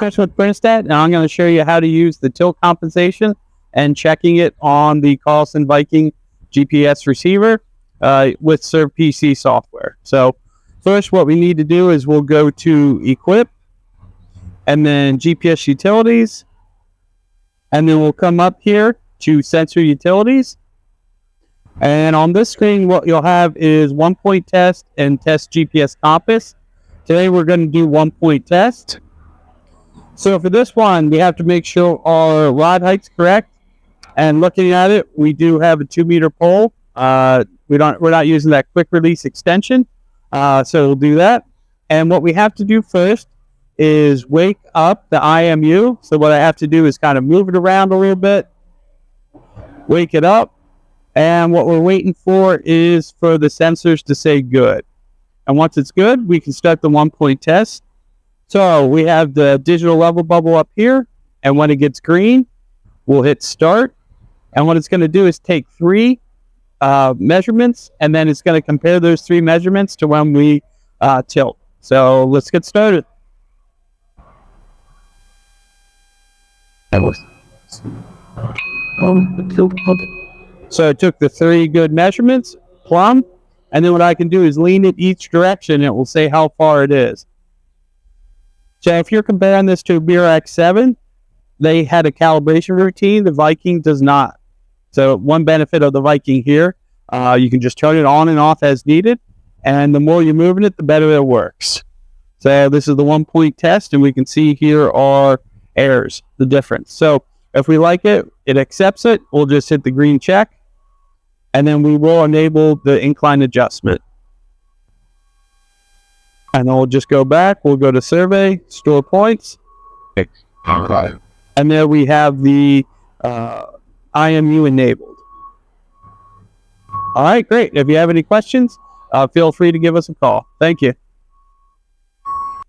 Kris with Princeton, and I'm going to show you how to use the tilt compensation and checking it on the Carlson Viking GPS receiver with ServPC software. So first what we need to do is we'll go to Equip and then GPS Utilities, and then we'll come up here to Sensor Utilities. And on this screen, what you'll have is 1-point test and test GPS compass. Today we're going to do 1-point test. So for this one, we have to make sure our rod height's correct. And looking at it, we do have a 2-meter pole. We're not using that quick release extension, so we'll do that. And what we have to do first is wake up the IMU. So what I have to do is kind of move it around a little bit, wake it up, and what we're waiting for is for the sensors to say good. And once it's good, we can start the 1-point test. So we have the digital level bubble up here, and when it gets green, we'll hit start. And what it's going to do is take 3 measurements, and then it's going to compare those 3 measurements to when we tilt. So let's get started. So I took the 3 good measurements, plumb, and then what I can do is lean it each direction, and it will say how far it is. So if you're comparing this to a BRX7, they had a calibration routine. The Viking does not. So one benefit of the Viking here, you can just turn it on and off as needed, and the more you're moving it, the better it works. So this is the 1-point test, and we can see here are errors, the difference. So if we like it, it accepts it, we'll just hit the green check, and then we will enable the incline adjustment. And then we'll just go back, we'll go to survey, store points, and there we have the IMU enabled. All right, great. If you have any questions, feel free to give us a call. Thank you.